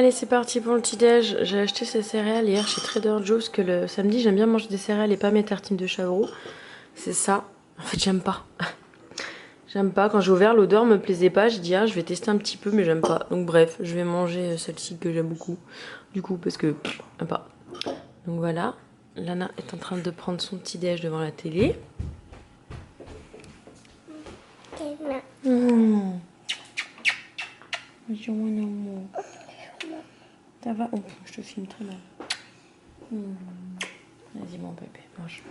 Allez, c'est parti pour le petit-déj. J'ai acheté ces céréales hier chez Trader Joe's parce que le samedi, j'aime bien manger des céréales et pas mes tartines de chevreau. C'est ça. En fait, j'aime pas. J'aime pas. Quand j'ai ouvert, l'odeur me plaisait pas. J'ai dit, ah, je vais tester un petit peu, mais j'aime pas. Donc, bref, je vais manger celle-ci que j'aime beaucoup. Du coup, parce que j'aime pas. Donc, voilà. Lana est en train de prendre son petit-déj devant la télé. Mmh. Ça va? Oh, je te filme très mal. Vas-y mon bébé, mange.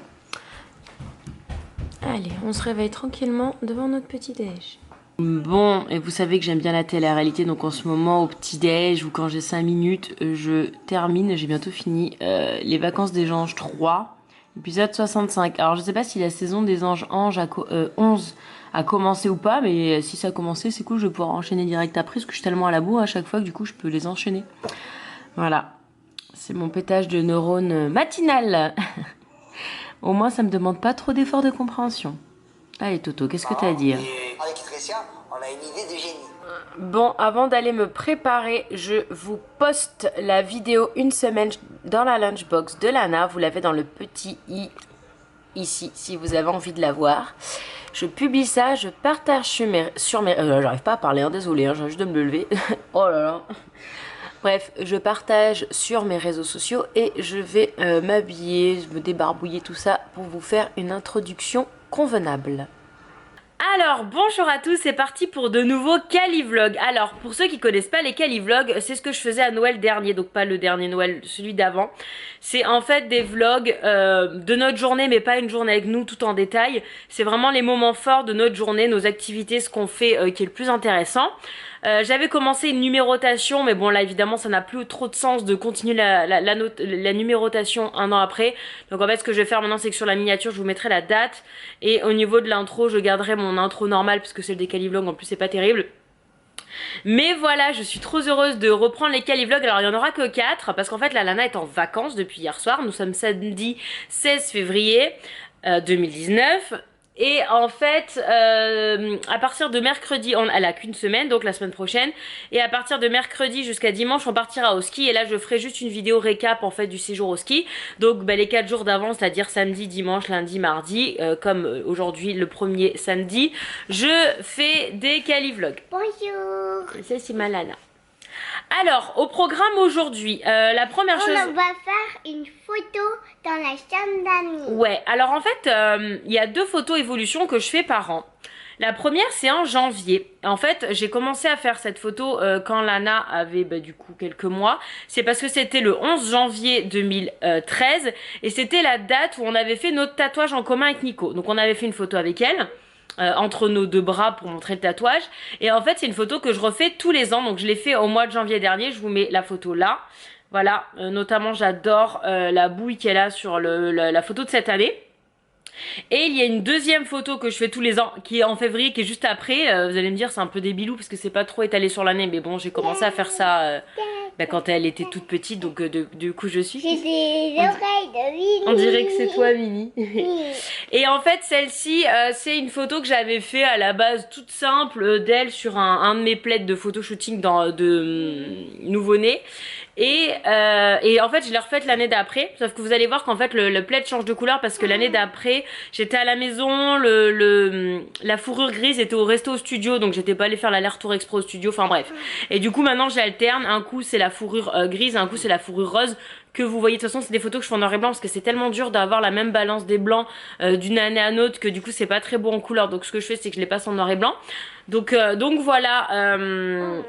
Allez, on se réveille tranquillement devant notre petit-déj. Bon, et vous savez que j'aime bien la télé-réalité, donc en ce moment au petit-déj ou quand j'ai 5 minutes, je termine, j'ai bientôt fini Les Vacances des Anges 3, épisode 65. Alors je sais pas si la saison des Anges 11 a commencé ou pas, mais si ça a commencé, c'est cool, je vais pouvoir enchaîner direct après, parce que je suis tellement à la bourre à chaque fois que du coup je peux les enchaîner. Voilà, c'est mon pétage de neurones matinal. Au moins ça me demande pas trop d'efforts de compréhension. Allez Toto, qu'est-ce que t'as à dire? Avec Tricia, on a une idée de génie. Bon, avant d'aller me préparer, je vous poste la vidéo une semaine dans la lunchbox de Lana. Vous l'avez dans le petit i ici, si vous avez envie de la voir. Je publie ça, je partage sur mes j'arrive pas à parler, hein, désolé, hein, j'ai juste de me lever. Oh là là. Bref, je partage sur mes réseaux sociaux et je vais m'habiller, me débarbouiller, tout ça pour vous faire une introduction convenable. Alors bonjour à tous, c'est parti pour de nouveaux Calivlogs. Alors pour ceux qui connaissent pas les Calivlogs, c'est ce que je faisais à Noël dernier, donc pas le dernier Noël, celui d'avant. C'est en fait des vlogs de notre journée, mais pas une journée avec nous tout en détail. C'est vraiment les moments forts de notre journée, nos activités, ce qu'on fait qui est le plus intéressant. J'avais commencé une numérotation, mais bon là évidemment ça n'a plus trop de sens de continuer la numérotation un an après. Donc en fait ce que je vais faire maintenant c'est que sur la miniature je vous mettrai la date, et au niveau de l'intro je garderai mon intro normal parce que celle des Calivlogs en plus c'est pas terrible. Mais voilà, je suis trop heureuse de reprendre les Calivlogs. Alors il n'y en aura que 4 parce qu'en fait la Lana est en vacances depuis hier soir. Nous sommes samedi 16 février 2019. Et en fait, à partir de mercredi, elle a qu'une semaine, donc la semaine prochaine. Et à partir de mercredi jusqu'à dimanche, on partira au ski. Et là, je ferai juste une vidéo récap en fait du séjour au ski. Donc les 4 jours d'avance, c'est-à-dire samedi, dimanche, lundi, mardi, comme aujourd'hui le premier samedi, je fais des Calivlogs. Bonjour. Ça c'est ma Lana. Alors, au programme aujourd'hui, la première chose... On va faire une photo dans la chambre d'amis. Ouais, alors en fait, il y a 2 photos évolution que je fais par an. La première, c'est en janvier. En fait, j'ai commencé à faire cette photo quand Lana avait du coup quelques mois. C'est parce que c'était le 11 janvier 2013 et c'était la date où on avait fait notre tatouage en commun avec Nico. Donc on avait fait une photo avec elle. Entre nos 2 bras pour montrer le tatouage, et en fait c'est une photo que je refais tous les ans, donc je l'ai fait au mois de janvier dernier. Je vous mets la photo là, voilà, notamment j'adore la bouille qu'elle a sur la photo de cette année. Et il y a une deuxième photo que je fais tous les ans qui est en février, qui est juste après. Vous allez me dire c'est un peu débilou parce que c'est pas trop étalé sur l'année, mais bon j'ai commencé à faire ça quand elle était toute petite, donc du coup je suis... J'ai des oreilles de Mini. On dirait que c'est toi Mini. Et en fait celle-ci c'est une photo que j'avais fait à la base toute simple d'elle sur un de mes plaids de photoshooting de nouveau-né. Et en fait je l'ai refaite l'année d'après, sauf que vous allez voir qu'en fait le plaid change de couleur parce que l'année d'après j'étais à la maison, la fourrure grise était au resto au studio, donc j'étais pas allée faire l'aller-retour exprès au studio, enfin bref. Et du coup maintenant j'alterne, un coup c'est la fourrure grise, un coup c'est la fourrure rose que vous voyez. De toute façon c'est des photos que je fais en noir et blanc parce que c'est tellement dur d'avoir la même balance des blancs d'une année à l'autre que du coup c'est pas très beau en couleur, donc ce que je fais c'est que je les passe en noir et blanc. Donc voilà,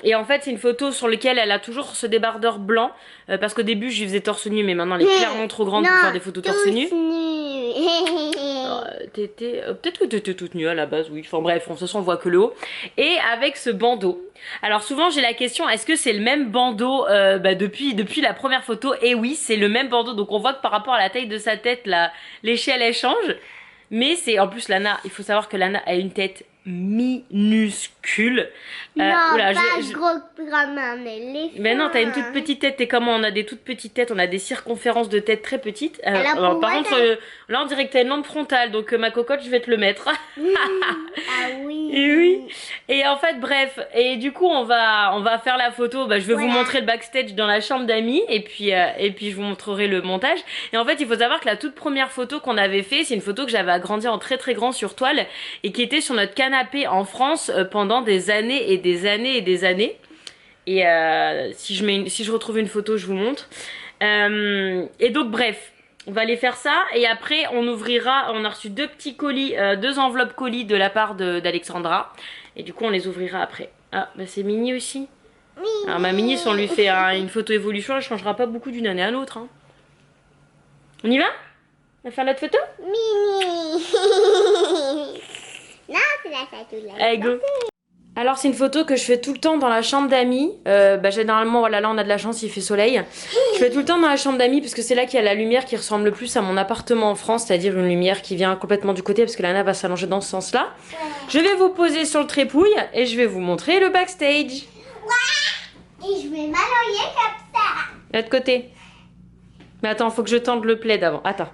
et en fait c'est une photo sur laquelle elle a toujours ce débardeur blanc, parce qu'au début je lui faisais torse nu, mais maintenant elle est clairement trop grande pour faire des photos torse nu. Peut-être que t'étais toute nue à la base, oui, enfin bref, de toute façon on voit que le haut. Et avec ce bandeau. Alors souvent j'ai la question, est-ce que c'est le même bandeau depuis la première photo? Et oui, c'est le même bandeau, donc on voit que par rapport à la taille de sa tête, l'échelle elle change. Mais c'est, en plus Lana, il faut savoir que Lana a une tête minuscule. Non, oula, pas gros comme un éléphant. Mais non, t'as une toute petite tête. T'es comme moi, on a des toutes petites têtes, on a des circonférences de tête très petites. Alors, par contre, là on dirait que t'as une lampe frontale, donc ma cocotte, je vais te le mettre. Ah oui. Et oui. Et en fait, bref. Et du coup, on va faire la photo. Bah, je vais vous montrer le backstage dans la chambre d'amis. Et puis je vous montrerai le montage. Et en fait, il faut savoir que la toute première photo qu'on avait fait, c'est une photo que j'avais agrandie en très très grand sur toile. Et qui était sur notre canapé en France pendant des années et des années et des années. Et si je retrouve une photo, je vous montre. Et donc, bref. On va aller faire ça et après on ouvrira, on a reçu 2 petits colis, 2 enveloppes colis de la part d'Alexandra et du coup on les ouvrira après. Ah bah c'est Mini aussi. Alors ma Mini si on lui fait une photo évolution elle changera pas beaucoup d'une année à l'autre. Hein. On y va? On va faire notre photo? Mini. Non, c'est la photo là. Allez go. Alors c'est une photo que je fais tout le temps dans la chambre d'amis. Généralement voilà, là on a de la chance, il fait soleil. Je fais tout le temps dans la chambre d'amis parce que c'est là qu'il y a la lumière qui ressemble le plus à mon appartement en France, c'est-à-dire une lumière qui vient complètement du côté parce que Lana va s'allonger dans ce sens-là. Je vais vous poser sur le trépouille et je vais vous montrer le backstage. Ouais. Et je vais m'allonger comme ça. De l'autre côté. Mais attends, faut que je tende le plaid avant. Attends.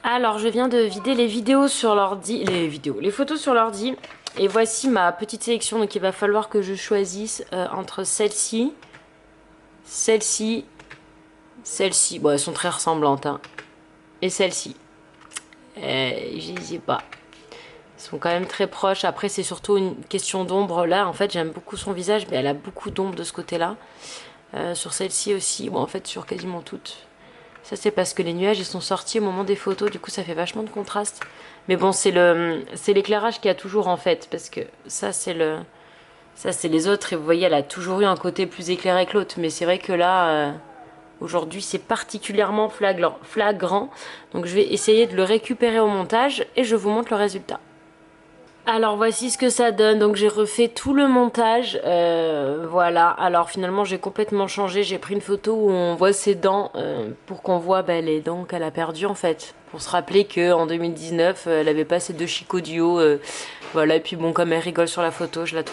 Alors je viens de vider les vidéos sur l'ordi, les photos sur l'ordi et voici ma petite sélection. Donc il va falloir que je choisisse entre celle-ci, celle-ci, celle-ci, bon elles sont très ressemblantes hein, et celle-ci. Je sais pas, elles sont quand même très proches. Après c'est surtout une question d'ombre là, en fait j'aime beaucoup son visage mais elle a beaucoup d'ombre de ce côté-là. Sur celle-ci aussi, bon en fait sur quasiment toutes. Ça c'est parce que les nuages ils sont sortis au moment des photos, du coup ça fait vachement de contraste. Mais bon c'est l'éclairage qu'il y a toujours en fait, parce que ça c'est les autres et vous voyez elle a toujours eu un côté plus éclairé que l'autre. Mais c'est vrai que là aujourd'hui c'est particulièrement flagrant. Donc je vais essayer de le récupérer au montage et je vous montre le résultat. Alors voici ce que ça donne, donc j'ai refait tout le montage, voilà, alors finalement j'ai complètement changé, j'ai pris une photo où on voit ses dents pour qu'on voit les dents qu'elle a perdues en fait, pour se rappeler qu'en 2019 elle avait pas ces 2 chicots du haut, voilà, et puis bon comme elle rigole sur la photo, je la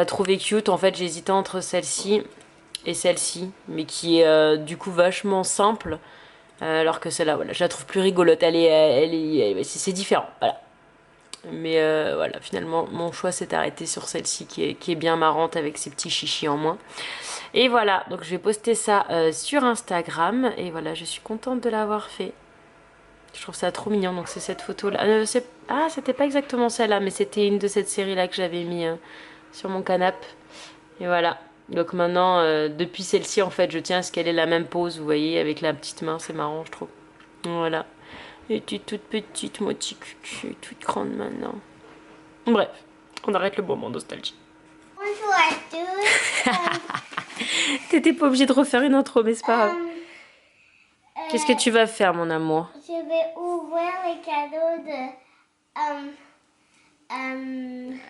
trouvais cute, en fait j'hésitais entre celle-ci et celle-ci, mais qui est du coup vachement simple, alors que celle-là, voilà, je la trouve plus rigolote, c'est différent, voilà. Mais voilà, finalement, mon choix s'est arrêté sur celle-ci qui est bien marrante avec ses petits chichis en moins. Et voilà, donc je vais poster ça sur Instagram. Et voilà, je suis contente de l'avoir fait. Je trouve ça trop mignon. Donc c'est cette photo-là. C'était pas exactement celle-là, mais c'était une de cette série-là que j'avais mis sur mon canapé. Et voilà. Donc maintenant, depuis celle-ci, en fait, je tiens à ce qu'elle ait la même pose, vous voyez, avec la petite main. C'est marrant, je trouve. Voilà. Elle était toute petite, moitié cucu, toute grande maintenant. Bref, on arrête le moment nostalgie. Bonjour à tous. T'étais pas obligée de refaire une intro, mais c'est pas grave. Qu'est-ce que tu vas faire, mon amour? Je vais ouvrir les cadeaux de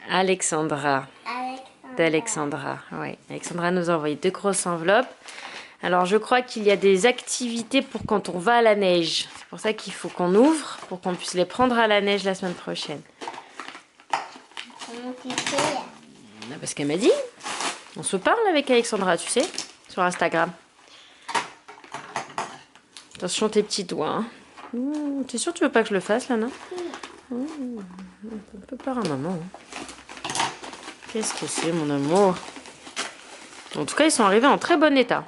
Alexandra. D'Alexandra, oui. Alexandra nous a envoyé 2 grosses enveloppes. Alors je crois qu'il y a des activités pour quand on va à la neige. C'est pour ça qu'il faut qu'on ouvre, pour qu'on puisse les prendre à la neige la semaine prochaine. Comment tu fais? Parce qu'elle m'a dit. On se parle avec Alexandra, tu sais, sur Instagram. Attention tes petits doigts. Hein. T'es sûre que tu veux pas que je le fasse là, non? Un peu peur à maman. Qu'est-ce que c'est, mon amour? En tout cas, ils sont arrivés en très bon état.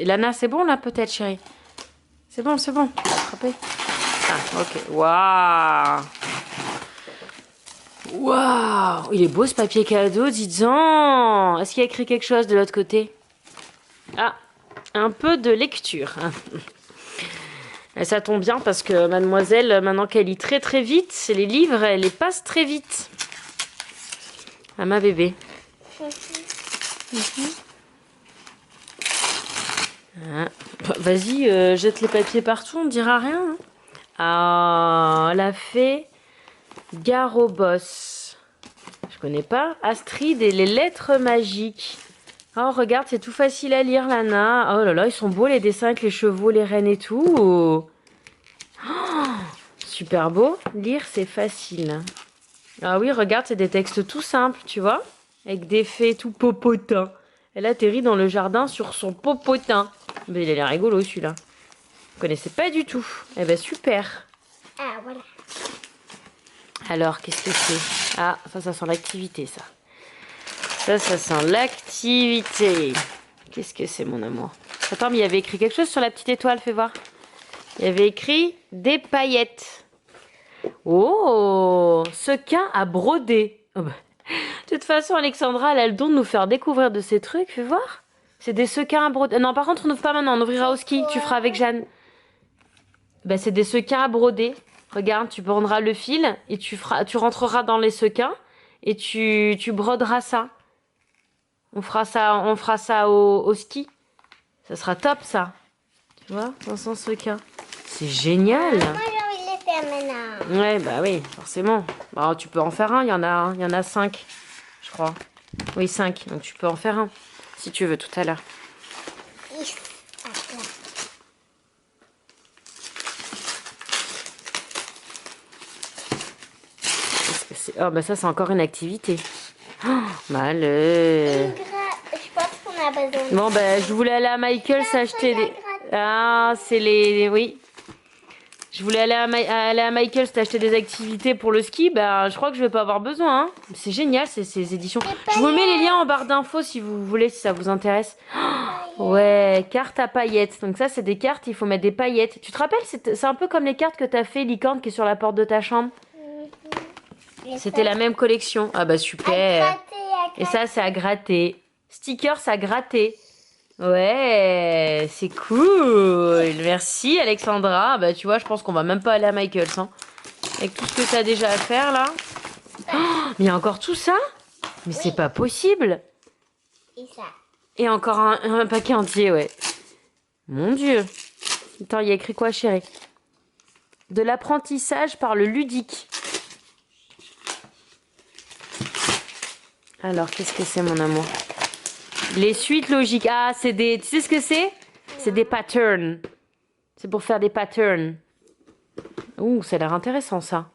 Lana, c'est bon là peut-être chérie? C'est bon, c'est bon. Attrapé. Ah, ok. Waouh! Waouh! Il est beau ce papier cadeau, dis-donc! Est-ce qu'il y a écrit quelque chose de l'autre côté? Ah, un peu de lecture. Et ça tombe bien parce que mademoiselle, maintenant qu'elle lit très très vite, les livres, elle les passe très vite. À ma bébé. Ah, vas-y, jette les papiers partout, on ne dira rien. Hein. Ah, elle a fait Garobos. Je connais pas. Astrid et les lettres magiques. Oh, regarde, c'est tout facile à lire, Lana. Oh là là, ils sont beaux les dessins avec les chevaux, les rennes et tout. Oh, super beau. Lire, c'est facile. Ah oui, regarde, c'est des textes tout simples, tu vois, avec des faits tout popotins. Elle atterrit dans le jardin sur son popotin. Mais il a l'air rigolo, celui-là. Je connaissais pas du tout. Eh ben, super. Ah, voilà. Alors, qu'est-ce que c'est? Ah, ça sent l'activité, ça. Ça sent l'activité. Qu'est-ce que c'est, mon amour? Attends, mais il y avait écrit quelque chose sur la petite étoile, fais voir. Il y avait écrit des paillettes. Oh, sequin à broder. Oh bah. De toute façon, Alexandra, elle a le don de nous faire découvrir de ces trucs, fais voir. C'est des sequins à broder. Non, par contre, on n'ouvre pas maintenant, on ouvrira au ski. Tu feras avec Jeanne. Bah, c'est des sequins à broder. Regarde, tu prendras le fil et tu rentreras dans les sequins et tu broderas ça. On fera ça au ski. Ça sera top, ça. Tu vois, dans son sequin. C'est génial. Moi, j'ai envie de les faire maintenant. Ouais, bah oui, forcément. Bah, tu peux en faire un, il y en a 5, je crois. Oui, 5, donc tu peux en faire un, si tu veux, tout à l'heure. Qu'est-ce que c'est? Oh, bah ça, c'est encore une activité. Oh, malheur. Je pense qu'on a besoin de... Bon, bah, je voulais aller à Michael s'acheter des... Ah, c'est les... Oui. Je voulais aller à Michael t'acheter des activités pour le ski, bah je crois que je vais pas avoir besoin. Hein. C'est génial ces éditions. Je vous mets les liens en barre d'infos si vous voulez, si ça vous intéresse. Oh, ouais, cartes à paillettes. Donc ça c'est des cartes, il faut mettre des paillettes. Tu te rappelles, c'est un peu comme les cartes que t'as fait, licorne, qui est sur la porte de ta chambre. C'était la même collection. Ah bah super. Et ça c'est à gratter. Stickers à gratter. Ouais, c'est cool. Merci Alexandra. Bah tu vois, je pense qu'on va même pas aller à Michael's. Hein. Avec tout ce que t'as déjà à faire là. Oh, mais il y a encore tout ça? Mais c'est pas possible. Et ça. Et encore un paquet entier, ouais. Mon Dieu. Attends, il y a écrit quoi, chérie? De l'apprentissage par le ludique. Alors, qu'est-ce que c'est, mon amour? Les suites logiques. Ah, c'est des... Tu sais ce que c'est? C'est des patterns. C'est pour faire des patterns. Ouh, ça a l'air intéressant, ça.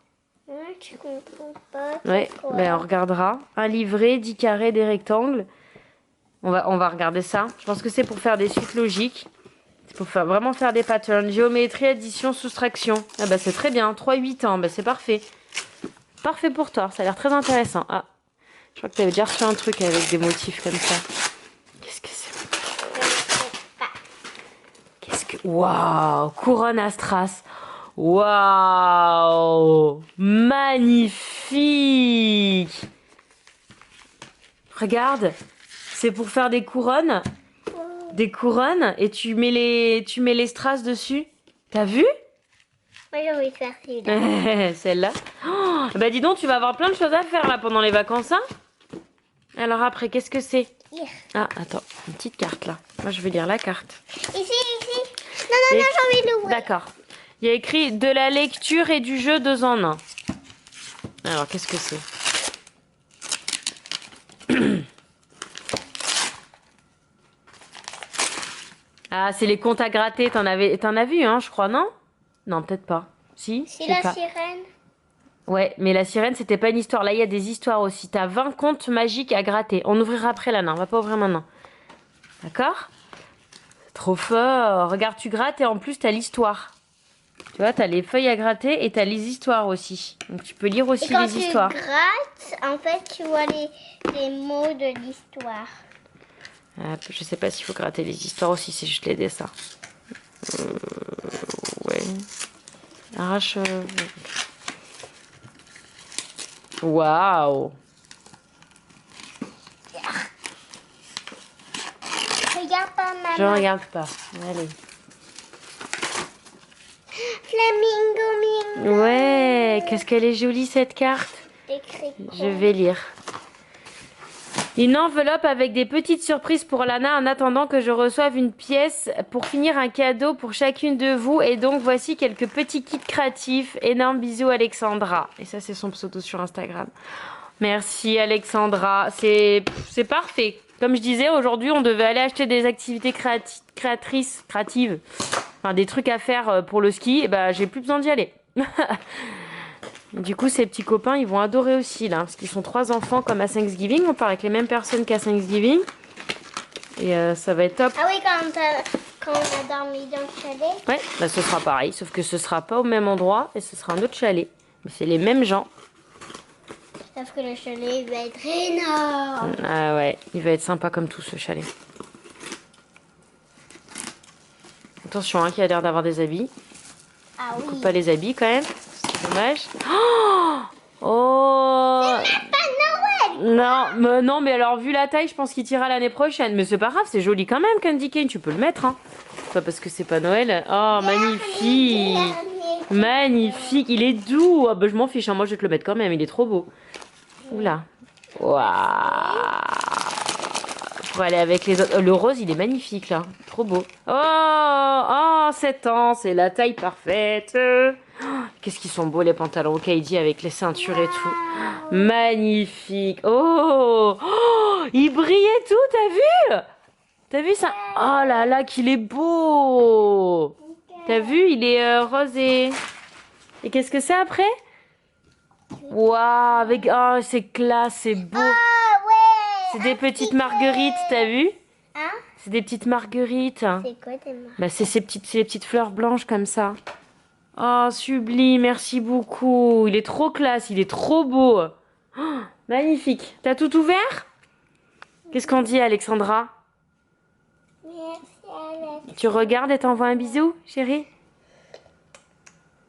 Tu comprends pas. Ouais, ben on regardera. Un livret, 10 carrés, des rectangles. On va regarder ça. Je pense que c'est pour faire des suites logiques. C'est pour vraiment faire des patterns. Géométrie, addition, soustraction. Ah bah c'est très bien. 3-8 ans, bah c'est parfait. Parfait pour toi. Ça a l'air très intéressant. Ah, je crois que tu avais déjà reçu un truc avec des motifs comme ça. Qu'est-ce que c'est? Qu'est-ce que... Waouh! Couronne à strass. Waouh! Magnifique! Regarde, c'est pour faire des couronnes. Des couronnes et tu mets les strass dessus. T'as vu? Moi j'ai envie de faire celui-là. Celle-là. Oh, bah dis donc, tu vas avoir plein de choses à faire là pendant les vacances, hein? Alors après, qu'est-ce que c'est? Ah, attends, une petite carte là. Moi, je vais lire la carte. Ici. Non, j'ai envie de l'ouvrir. D'accord. Il y a écrit de la lecture et du jeu 2 en 1. Alors, qu'est-ce que c'est? Ah, c'est les comptes à gratter. T'en as vu, hein, je crois, non? Non, peut-être pas. Si? C'est Je sais la pas. sirène. Ouais, mais la sirène, c'était pas une histoire. Là, il y a des histoires aussi. T'as 20 comptes magiques à gratter. On ouvrira après, là, non. On va pas ouvrir maintenant. D'accord? Trop fort. Regarde, tu grattes et en plus, t'as l'histoire. Tu vois, t'as les feuilles à gratter et t'as les histoires aussi. Donc, tu peux lire aussi les histoires. Et quand tu grattes, en fait, tu vois les mots de l'histoire. Ah, je sais pas s'il faut gratter les histoires aussi, c'est juste les dessins. Ouais. Arrache. Waouh! Regarde pas, maman. Je regarde pas. Allez. Flamingo, mingo. Ouais, qu'est-ce qu'elle est jolie cette carte. Écrit Je vais lire. Une enveloppe avec des petites surprises pour Lana en attendant que je reçoive une pièce pour finir un cadeau pour chacune de vous. Et donc voici quelques petits kits créatifs. Énorme bisous Alexandra. Et ça c'est son pseudo sur Instagram. Merci Alexandra. C'est parfait. Comme je disais, aujourd'hui on devait aller acheter des activités créatives. Enfin des trucs à faire pour le ski. Et bah j'ai plus besoin d'y aller. Du coup, ces petits copains, ils vont adorer aussi, là. Parce qu'ils sont 3 enfants comme à Thanksgiving. On part avec les mêmes personnes qu'à Thanksgiving. Et ça va être top. Ah oui, quand on a dormi dans le chalet. Ouais, bah ce sera pareil. Sauf que ce sera pas au même endroit. Et ce sera un autre chalet. Mais c'est les mêmes gens. Sauf que le chalet va être énorme. Ah ouais, il va être sympa comme tout, ce chalet. Attention, hein, qui a l'air d'avoir des habits. Ah oui. Coupe pas les habits, quand même. C'est dommage. Oh non, mais alors vu la taille, je pense qu'il tirera l'année prochaine. Mais c'est pas grave, c'est joli quand même, Candy Cane. Tu peux le mettre, hein. Pas parce que c'est pas Noël. Oh, magnifique. Magnifique. Il est doux. Oh, bah, je m'en fiche, hein. Moi, je vais te le mettre quand même. Il est trop beau. Oula. Waouh. Pour aller avec les autres. Oh, le rose, il est magnifique, là. Trop beau. Oh, 7 ans. C'est la taille parfaite. Qu'est-ce qu'ils sont beaux les pantalons Kaidi avec les ceintures et tout. Magnifique. Oh, il brillait tout, t'as vu? T'as vu ça? Oh là là, qu'il est beau. T'as vu? Il est rose et qu'est-ce que c'est après? Waouh, avec oh, c'est classe, c'est beau. C'est des petites marguerites, t'as vu? Hein? C'est des petites marguerites. C'est quoi tes marques? Bah, c'est les petites fleurs blanches comme ça. Oh, sublime, merci beaucoup. Il est trop classe, il est trop beau. Oh, magnifique. T'as tout ouvert? Qu'est-ce qu'on dit, Alexandra? Merci Alex. Tu regardes et t'envoies un bisou, chérie?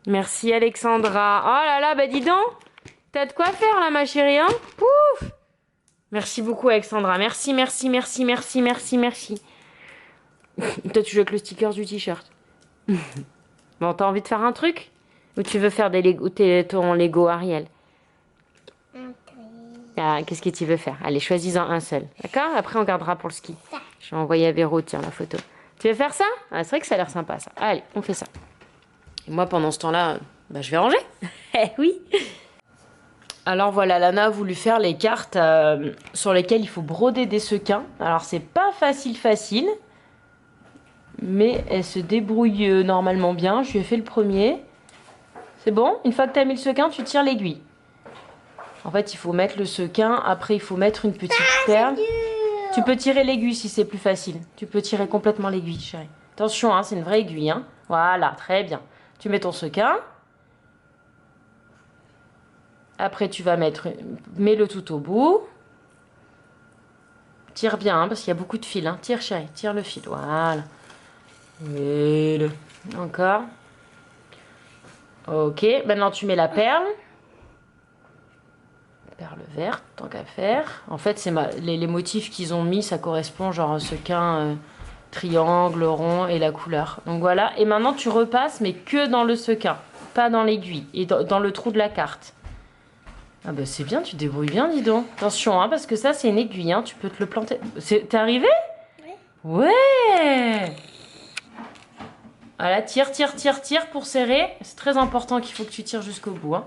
Merci, Alexandra. Oh là là, bah dis donc. T'as de quoi faire, là, ma chérie, hein? Pouf! Merci beaucoup, Alexandra. Merci. Toi, tu joues avec le sticker du t-shirt. Bon, t'as envie de faire un truc? Ou tu veux faire ton Lego Ariel? Ah, qu'est-ce que tu veux faire? Allez, choisis-en un seul. D'accord? Après, on gardera pour le ski. Je vais envoyer à Véro, tiens, la photo. Tu veux faire ça? Ah, c'est vrai que ça a l'air sympa, ça. Allez, on fait ça. Et moi, pendant ce temps-là, bah, je vais ranger. Eh oui! Alors voilà, Lana a voulu faire les cartes sur lesquelles il faut broder des sequins. Alors, c'est pas facile. Mais elle se débrouille normalement bien. Je lui ai fait le premier. C'est bon? Une fois que tu as mis le sequin, tu tires l'aiguille. En fait, il faut mettre le sequin. Après, il faut mettre une petite perle. Tu peux tirer l'aiguille si c'est plus facile. Tu peux tirer complètement l'aiguille, chérie. Attention, hein, c'est une vraie aiguille. Hein. Voilà, très bien. Tu mets ton sequin. Après, tu vas mets-le tout au bout. Tire bien, hein, parce qu'il y a beaucoup de fil. Hein. Tire, chérie, tire le fil. Voilà. Encore. Ok, maintenant tu mets la perle. Perle verte, tant qu'à faire. En fait, c'est les motifs qu'ils ont mis, ça correspond genre sequin, triangle, rond et la couleur. Donc voilà, et maintenant tu repasses, mais que dans le sequin, pas dans l'aiguille, et dans le trou de la carte. Ah bah c'est bien, tu te débrouilles bien, dis donc. Attention, hein, parce que ça c'est une aiguille, hein, tu peux te le planter. T'es arrivé? Oui. Ouais. Voilà, tire pour serrer. C'est très important qu'il faut que tu tires jusqu'au bout. Hein.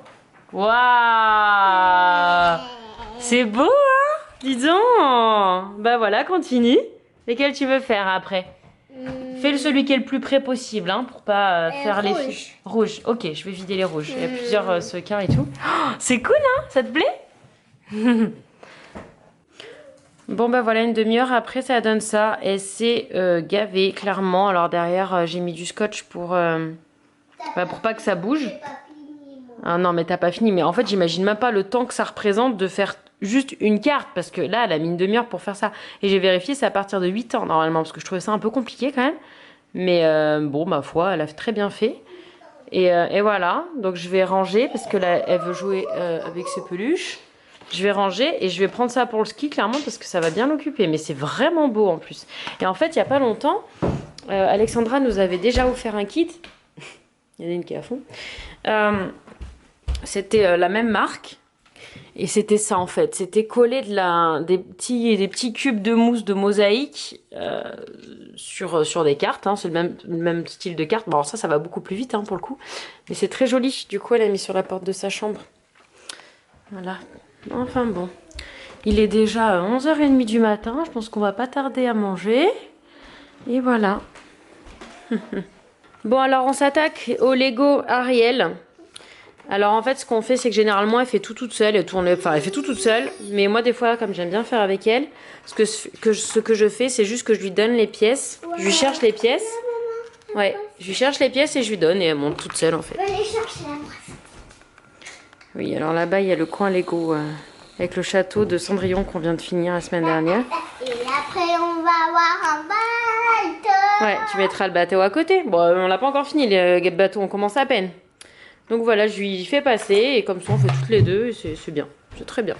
Waouh! C'est beau, hein? Dis donc! Bah voilà, continue. Lesquels tu veux faire après? Fais celui qui est le plus près possible, hein, pour pas faire les fils. Rouge, ok, je vais vider les rouges. Il y a plusieurs sequins et tout. Oh, c'est cool, hein? Ça te plaît? Bon bah voilà, une demi-heure après ça donne ça et c'est gavé clairement. Alors derrière j'ai mis du scotch pour pas que ça bouge. Ah non mais t'as pas fini, mais en fait j'imagine même pas le temps que ça représente de faire juste une carte, parce que là elle a mis une demi-heure pour faire ça. Et j'ai vérifié, c'est à partir de 8 ans normalement, parce que je trouvais ça un peu compliqué quand même. Mais bon, ma foi, elle a très bien fait. Et voilà, donc je vais ranger parce que là elle veut jouer avec ses peluches. Je vais ranger et je vais prendre ça pour le ski, clairement, parce que ça va bien l'occuper. Mais c'est vraiment beau, en plus. Et en fait, il n'y a pas longtemps, Alexandra nous avait déjà offert un kit. Il y en a une qui est à fond. C'était la même marque. Et c'était ça en fait, c'était coller des petits cubes de mousse de mosaïque sur des cartes, hein. C'est le même style de carte. Bon, alors ça va beaucoup plus vite hein, pour le coup. Mais c'est très joli, du coup elle a mis sur la porte de sa chambre. Voilà, enfin bon. Il est déjà 11h30 du matin, je pense qu'on va pas tarder à manger. Et voilà. Bon alors on s'attaque au Lego Ariel. Alors en fait ce qu'on fait c'est que généralement elle fait tout toute seule, elle fait tout toute seule. Mais moi des fois comme j'aime bien faire avec elle, ce que je fais c'est juste que je lui donne les pièces. Je lui cherche les pièces. Ouais, je lui cherche les pièces et je lui donne et elle monte toute seule en fait. Oui alors là-bas il y a le coin Lego avec le château de Cendrillon qu'on vient de finir la semaine dernière. Et après, on va avoir un bateau. Ouais, tu mettras le bateau à côté. Bon, on l'a pas encore fini, le bateau, on commence à peine. Donc voilà, je lui fais passer et comme ça on fait toutes les deux et c'est bien. C'est très bien.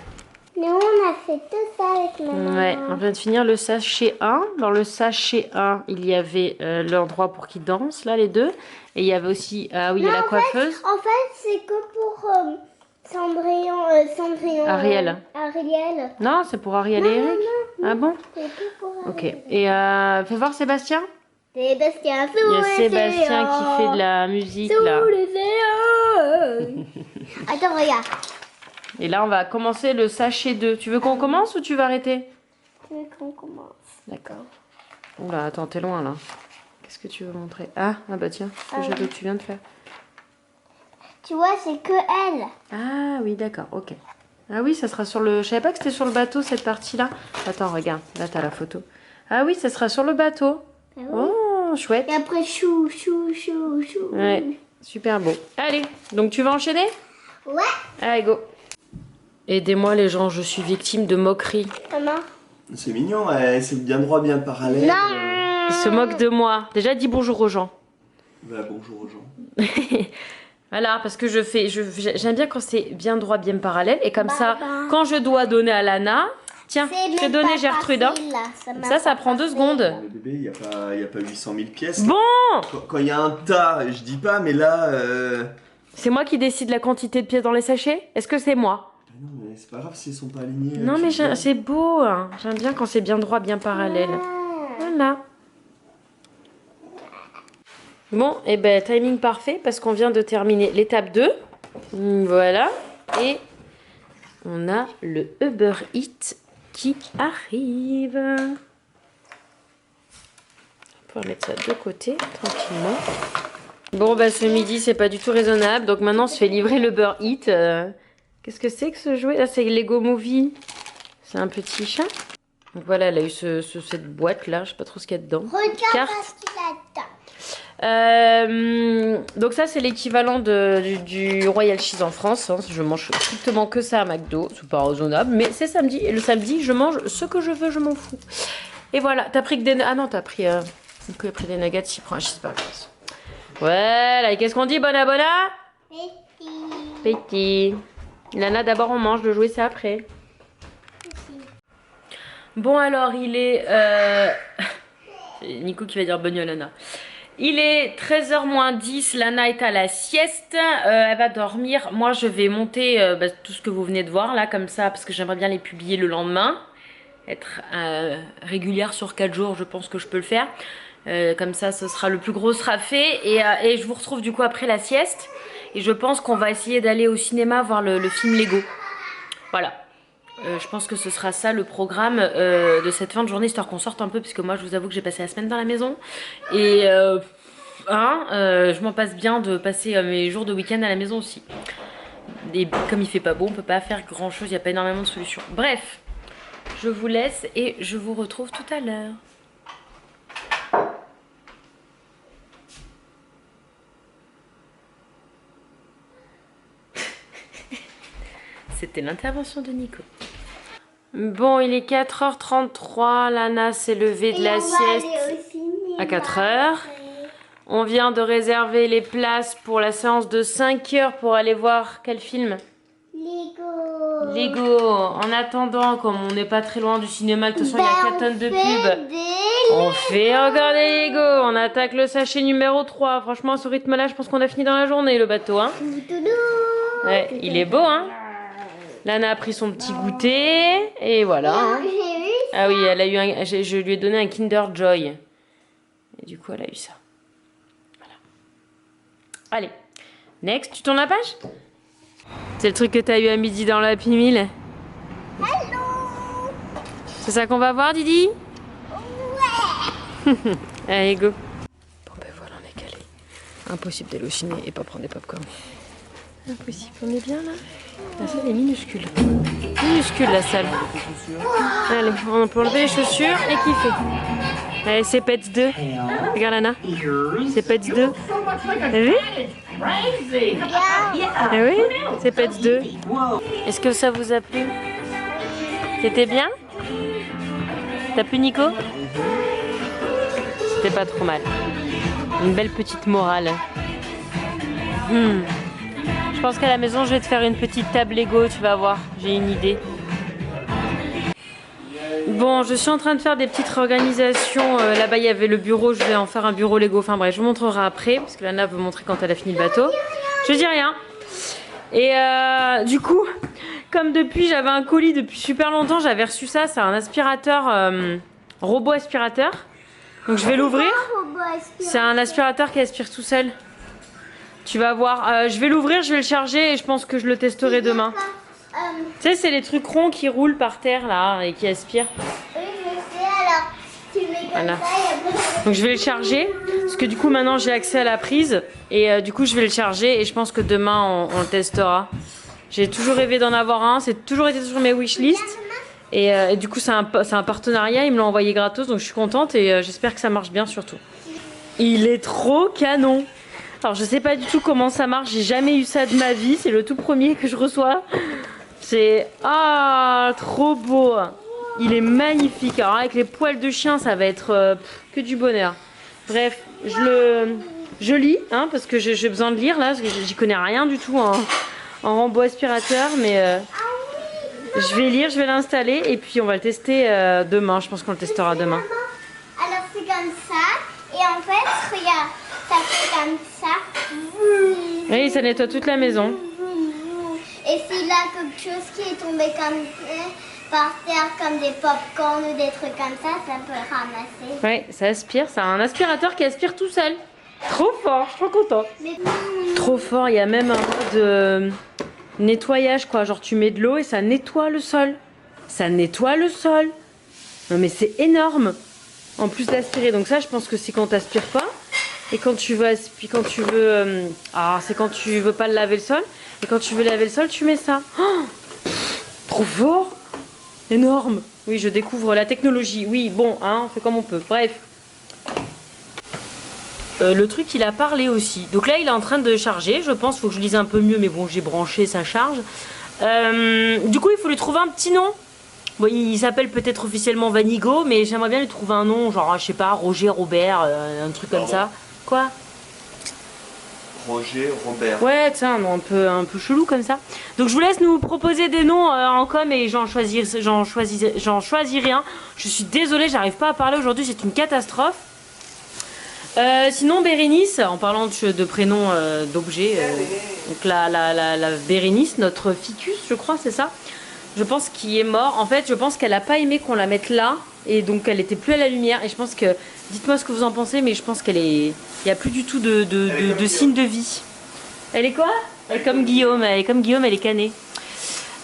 Nous, on a fait tout ça avec maman. Ouais, on vient de finir le sachet 1. Dans le sachet 1, il y avait l'endroit pour qu'ils dansent, là, les deux. Et il y avait aussi, ah oui, il y a la coiffeuse. En fait, c'est que pour Cendrillon. Ariel. Ariel. Non, c'est pour Ariel et Eric. Ah bon? C'est que pour Ariel. Ok. Et fais voir Sébastien. Sébastien, Il y a Sébastien qui fait de la musique, là. Attends, regarde. Et là, on va commencer le sachet 2. Tu veux qu'on commence ou tu veux arrêter? Tu veux qu'on commence? D'accord. Oula, attends, t'es loin, là. Qu'est-ce que tu veux montrer? Ah bah tiens, ce que tu viens de faire. Tu vois, c'est que elle. Ah oui, d'accord, ok. Ah oui, ça sera sur le... Je savais pas que c'était sur le bateau, cette partie-là. Attends, regarde, là, t'as la photo. Ah oui, ça sera sur le bateau. Ah oui. Oh, chouette. Et après, chou, chou, chou, chou. Ouais, super beau. Allez, donc tu vas enchaîner? Ouais. Allez, go. Aidez-moi, les gens, je suis victime de moqueries. Maman. C'est mignon, c'est bien droit, bien parallèle. Ils se moquent de moi. Déjà, dis bonjour aux gens. Bah, bonjour aux gens. Voilà, parce que j'aime bien quand c'est bien droit, bien parallèle. Et comme ça, Baba. quand je dois donner à Lana, tiens, je vais donner Gertrude. Hein. Ça prend 2 secondes. Le bébé, il n'y a pas 800 000 pièces. Bon, Quand il y a un tas, je dis pas, mais là... c'est moi qui décide la quantité de pièces dans les sachets? Est-ce que c'est moi? Non, mais c'est pas grave s'ils sont pas alignés. Non, mais c'est beau. Hein. J'aime bien quand c'est bien droit, bien parallèle. Voilà. Bon, et ben timing parfait parce qu'on vient de terminer l'étape 2. Voilà. Et on a le Uber Eats qui arrive. On va pouvoir mettre ça de côté tranquillement. Bon, bah ce midi, c'est pas du tout raisonnable. Donc maintenant, on se fait livrer le Uber Eats. Qu'est-ce que c'est que ce jouet? Là, c'est Lego Movie. C'est un petit chat. Donc voilà, elle a eu cette boîte-là. Je sais pas trop ce qu'il y a dedans. Regarde Carte. ce qu'il a dedans. Donc ça c'est l'équivalent du Royal Cheese en France hein. Je mange strictement que ça à McDo. C'est pas raisonnable mais c'est samedi. Et le samedi je mange ce que je veux, je m'en fous. Et voilà, t'as pris que des... Ah non, t'as pris... Du pris des nuggets, il prend un cheeseburger. Voilà, et qu'est-ce qu'on dit, Bona Bona? Petit. Lana, d'abord on mange, le jouet c'est après. Bon alors il est... C'est Nico qui va dire bonne nuit à Lana. Il est 13h moins 10, Lana est à la sieste, elle va dormir. Moi je vais monter tout ce que vous venez de voir là comme ça parce que j'aimerais bien les publier le lendemain. Être régulière sur 4 jours, je pense que je peux le faire. Comme ça ce sera le plus gros sera fait et je vous retrouve du coup après la sieste. Et je pense qu'on va essayer d'aller au cinéma voir le film Lego. Voilà. Je pense que ce sera ça le programme de cette fin de journée, histoire qu'on sorte un peu, puisque moi je vous avoue que j'ai passé la semaine dans la maison. Et je m'en passe bien de passer mes jours de week-end à la maison aussi. Et comme il fait pas beau, on peut pas faire grand chose, il n'y a pas énormément de solutions. Bref, je vous laisse et je vous retrouve tout à l'heure. C'était l'intervention de Nico. Bon, il est 4h33. Lana s'est levée de la sieste à 4h. On vient de réserver les places pour la séance de 5h pour aller voir quel film? Lego. Lego. En attendant, comme on n'est pas très loin du cinéma, de toute façon il y a 4 tonnes de pubs. On fait encore des Lego. On attaque le sachet numéro 3. Franchement, à ce rythme-là, je pense qu'on a fini dans la journée le bateau. Hein. Ouais, il est beau, hein? Lana a pris son petit goûter. Et voilà. Hein. J'ai vu. Ah oui, elle a eu je lui ai donné un Kinder Joy. Et du coup, elle a eu ça. Voilà. Allez. Next, tu tournes la page? C'est le truc que t'as eu à midi dans l'Happy Meal. Hello. C'est ça qu'on va voir, Didi? Ouais. Allez, go. Bon ben voilà, on est calé. Impossible d'aller au ciné et pas prendre des popcorn. Impossible, on est bien là? La salle est minuscule. Minuscule la salle. Allez, on peut enlever les chaussures et kiffer. Allez, c'est Pets 2. Regarde Lana. C'est Pets 2. T'as vu? Ah oui, c'est Pets 2. Est-ce que ça vous a plu? C'était bien? T'as plu Nico? C'était pas trop mal. Une belle petite morale. Je pense qu'à la maison, je vais te faire une petite table Lego, tu vas voir. J'ai une idée. Bon, je suis en train de faire des petites réorganisations. Là-bas, il y avait le bureau. Je vais en faire un bureau Lego. Enfin bref, je vous montrerai après. Parce que Lana veut montrer quand elle a fini le bateau. Je dis rien. Et du coup, comme depuis, j'avais un colis depuis super longtemps. J'avais reçu ça. C'est un aspirateur, robot aspirateur. Donc je vais l'ouvrir. C'est un aspirateur qui aspire tout seul. Tu vas voir. Je vais l'ouvrir, je vais le charger et je pense que je le testerai demain. Tu sais, c'est les trucs ronds qui roulent par terre là et qui aspirent. Oui, je sais, alors tu mets comme Voilà. ça et après Donc je vais le charger parce que du coup maintenant j'ai accès à la prise et du coup je vais le charger et je pense que demain on le testera. J'ai toujours rêvé d'en avoir un, c'est toujours été sur mes wishlists et du coup c'est un partenariat, ils me l'ont envoyé gratos donc je suis contente et j'espère que ça marche bien surtout. Il est trop canon. Alors je sais pas du tout comment ça marche, j'ai jamais eu ça de ma vie, c'est le tout premier que je reçois. C'est trop beau. Il est magnifique. Alors avec les poils de chien, ça va être que du bonheur. Bref, je lis, hein, parce que j'ai besoin de lire là, parce que j'y connais rien du tout en robot aspirateur, mais je vais lire, je vais l'installer et puis on va le tester demain. Je pense qu'on le testera demain. alors c'est comme ça et en fait regarde, ça fait comme ça. Oui, ça nettoie toute la maison. Et s'il a quelque chose qui est tombé comme par terre comme des pop-corn ou des trucs comme ça peut ramasser. Ouais, ça aspire, c'est un aspirateur qui aspire tout seul. Trop fort, je suis trop contente. Mais Trop fort, il y a même un mode nettoyage quoi, genre tu mets de l'eau et ça nettoie le sol. Ça nettoie le sol. Non mais c'est énorme. En plus d'aspirer, donc ça je pense que c'est quand t'aspires pas. Et quand tu veux c'est quand tu veux pas le laver le sol. Et quand tu veux laver le sol, tu mets ça. Oh, trop fort. Énorme. Oui, je découvre la technologie. Oui, bon, hein, on fait comme on peut. Bref. Le truc, il a parlé aussi. Donc là, il est en train de charger. Je pense, faut que je lise un peu mieux. Mais bon, j'ai branché, ça charge. Du coup, il faut lui trouver un petit nom. Bon, il s'appelle peut-être officiellement Vanigo. Mais j'aimerais bien lui trouver un nom. Genre, je sais pas, Roger, Robert, un truc comme ça. Quoi ? Roger, Robert. Ouais, c'est un nom un peu chelou comme ça. Donc je vous laisse nous proposer des noms en com et j'en choisirai un. Je suis désolée, j'arrive pas à parler aujourd'hui, c'est une catastrophe. Sinon Bérénice, en parlant de prénoms d'objets, donc la Bérénice, notre ficus, je crois, c'est ça. Je pense qu'il est mort. En fait, je pense qu'elle a pas aimé qu'on la mette là et donc elle était plus à la lumière. Et je pense que, dites-moi ce que vous en pensez, mais je pense qu'elle est, il y a plus du tout de signe de vie. Elle est quoi? Elle est comme Guillaume. Elle est canée.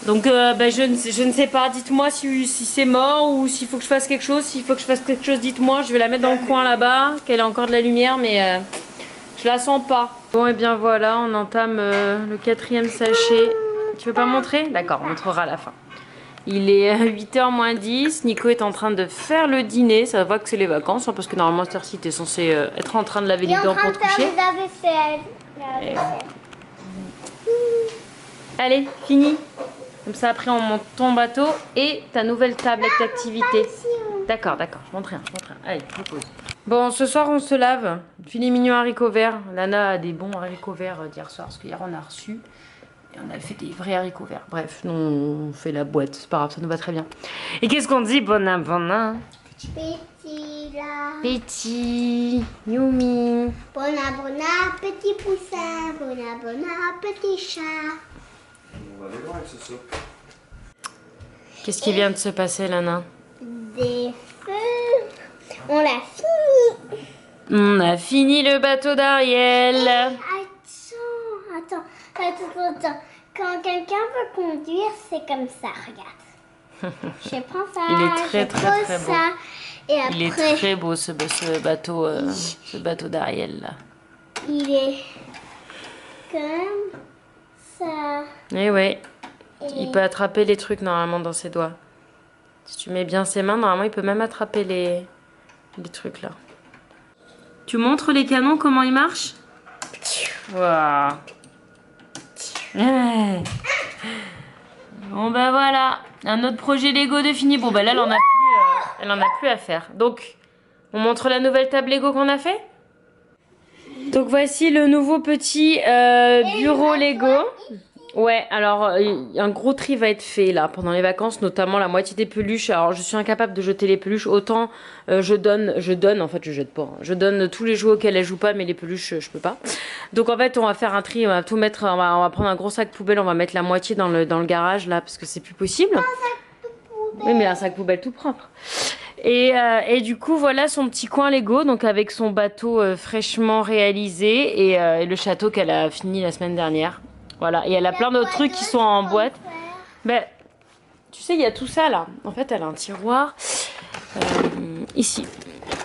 Donc je ne sais pas. Dites-moi si c'est mort ou s'il faut que je fasse quelque chose. S'il faut que je fasse quelque chose, dites-moi. Je vais la mettre dans le coin là-bas, qu'elle a encore de la lumière, mais je la sens pas. Bon et bien voilà, on entame le 4e sachet. Tu veux pas montrer? D'accord, on montrera à la fin. Il est 8h moins 10. Nico est en train de faire le dîner. Ça voit que c'est les vacances, hein, parce que normalement, cette heure-ci, t'es censé être en train de laver les dents pour te coucher. Allez, fini. Comme ça, après, on monte ton bateau et ta nouvelle table avec l'activité. D'accord, je montre rien. Allez, je pose. Bon, ce soir, on se lave. Filet mignon haricots verts. Lana a des bons haricots verts d'hier soir, parce qu'hier, on a reçu. Et on a fait des vrais haricots verts. Bref, nous on fait la boîte, c'est pas grave, ça nous va très bien. Et qu'est-ce qu'on dit? Bon an. petit là. Petit, Yumi. Bon petit poussin. Bon petit chat. On va aller voir avec ce saut. Qu'est-ce qui vient de se passer, Lana? Des feux. On l'a fini. On a fini le bateau d'Ariel. Attends. Quand quelqu'un veut conduire, c'est comme ça, regarde. Je prends ça. Il est très je pose très beau. ça, et après, Il est très beau ce bateau d'Ariel là. il est comme ça. Eh ouais, Et il peut attraper les trucs normalement dans ses doigts. Si tu mets bien ses mains, normalement il peut même attraper les trucs là. Tu montres les canons, comment ils marchent? Waouh. Ouais. Bon bah voilà, un autre projet Lego de fini. Bon bah là elle en a plus à faire. Donc on montre la nouvelle table Lego qu'on a fait. Donc voici le nouveau petit bureau Lego. Ouais, alors un gros tri va être fait là pendant les vacances, notamment la moitié des peluches. Alors je suis incapable de jeter les peluches, autant je donne, en fait je jette pas. Hein. Je donne tous les jouets auxquels elle joue pas, mais les peluches je peux pas. Donc en fait on va faire un tri, on va tout mettre, on va prendre un gros sac poubelle, on va mettre la moitié dans le garage là parce que c'est plus possible. Oui mais un sac poubelle tout propre. Et du coup voilà son petit coin Lego, donc avec son bateau fraîchement réalisé et le château qu'elle a fini la semaine dernière. Voilà, et elle a plein d'autres trucs qui sont en boîte. Ben, tu sais, il y a tout ça là. En fait, elle a un tiroir ici.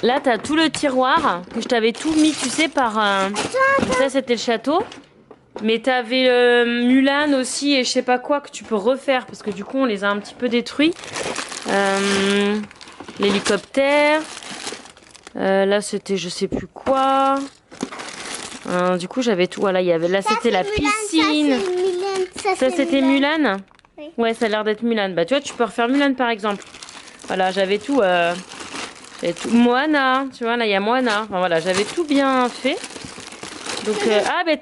Là, t'as tout le tiroir que je t'avais tout mis, tu sais, par... Ça, c'était le château. Mais t'avais Mulan aussi et je sais pas quoi que tu peux refaire parce que du coup, on les a un petit peu détruits. L'hélicoptère. Là, c'était je sais plus quoi. Du coup, j'avais tout. Voilà, il y avait là, c'était la piscine. Ça, c'était Mulan. Oui. Ouais, ça a l'air d'être Mulan. Bah, tu vois, tu peux refaire Mulan par exemple. Voilà, j'avais tout. Moana. Tu vois, là, il y a Moana. Enfin, voilà, j'avais tout bien fait. Donc, ah, ben,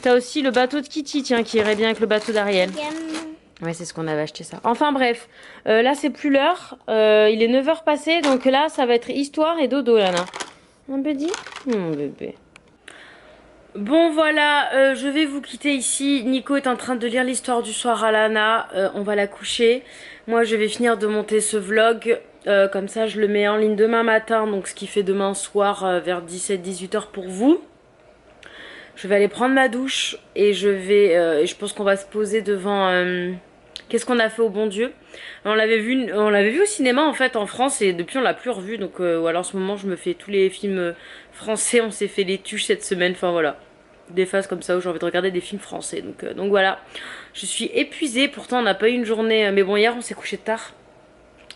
t'as aussi le bateau de Kitty, tiens, qui irait bien avec le bateau d'Ariel. Ouais, c'est ce qu'on avait acheté ça. Enfin, bref. Là, c'est plus l'heure. Il est 9h passé. Donc là, ça va être histoire et dodo, Lana. Un bébé. Mon bébé. Bon voilà, je vais vous quitter ici. Nico est en train de lire l'histoire du soir à Lana. On va la coucher. Moi je vais finir de monter ce vlog. Comme ça je le mets en ligne demain matin. Donc ce qui fait demain soir vers 17-18h pour vous. Je vais aller prendre ma douche. Et je pense qu'on va se poser devant... Qu'est-ce qu'on a fait au bon Dieu? On l'avait vu au cinéma en fait en France. Et depuis on l'a plus revu. Donc voilà, en ce moment je me fais tous les films français. On s'est fait les tuches cette semaine. Enfin voilà. Des phases comme ça où j'ai envie de regarder des films français. Donc voilà, je suis épuisée. Pourtant on n'a pas eu une journée, mais bon hier on s'est couché tard.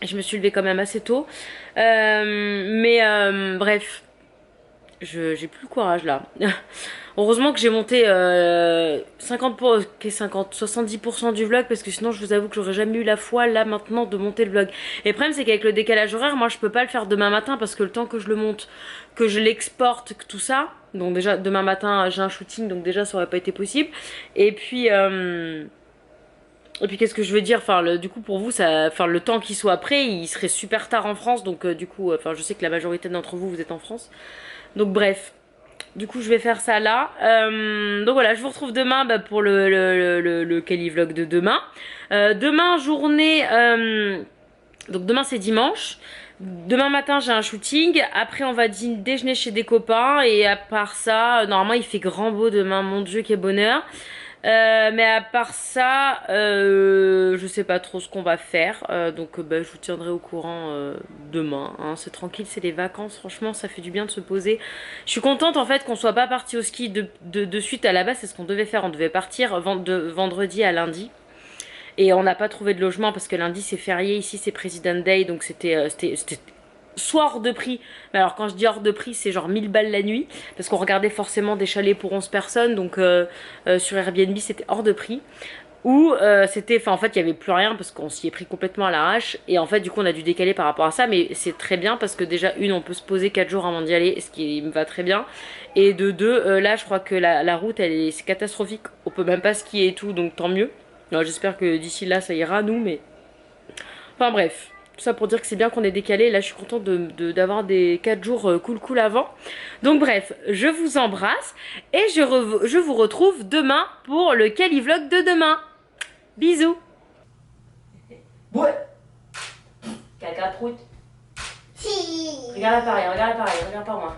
Je me suis levée quand même assez tôt. Bref, j'ai plus le courage là. Heureusement que j'ai monté 70% du vlog parce que sinon je vous avoue que j'aurais jamais eu la foi là maintenant de monter le vlog. Et le problème c'est qu'avec le décalage horaire, moi je peux pas le faire demain matin parce que le temps que je le monte, que je l'exporte, que tout ça. Donc déjà demain matin j'ai un shooting donc déjà ça aurait pas été possible. Et puis qu'est-ce que je veux dire, enfin du coup pour vous le temps qu'il soit prêt il serait super tard en France donc du coup je sais que la majorité d'entre vous êtes en France. Donc bref. Du coup je vais faire ça là. Donc voilà, je vous retrouve demain pour le Kelly vlog de demain. Demain journée, donc demain c'est dimanche. Demain matin j'ai un shooting. Après on va déjeuner chez des copains. Et à part ça, normalement il fait grand beau demain, mon Dieu quel bonheur. Mais à part ça, je sais pas trop ce qu'on va faire. Donc je vous tiendrai au courant demain. Hein. C'est tranquille, c'est les vacances. Franchement, ça fait du bien de se poser. Je suis contente en fait qu'on soit pas parti au ski de suite à la base. C'est ce qu'on devait faire. On devait partir de vendredi à lundi. Et on n'a pas trouvé de logement parce que lundi c'est férié. Ici c'est President Day. Donc c'était soit hors de prix, mais alors quand je dis hors de prix c'est genre 1000 balles la nuit parce qu'on regardait forcément des chalets pour 11 personnes donc sur Airbnb c'était hors de prix ou c'était, enfin en fait il y avait plus rien parce qu'on s'y est pris complètement à l'arrache et en fait du coup on a dû décaler par rapport à ça mais c'est très bien parce que déjà on peut se poser 4 jours avant d'y aller ce qui me va très bien et de deux là je crois que la route c'est catastrophique, on peut même pas skier et tout donc tant mieux. J'espère que d'ici là ça ira nous mais enfin bref. Tout ça pour dire que c'est bien qu'on ait décalé. Là, je suis contente d'avoir des 4 jours cool avant. Donc bref, je vous embrasse. Et je vous retrouve demain pour le Kelly Vlog de demain. Bisous. Ouais. Caca prout. Si. Regarde l'appareil, regarde par moi.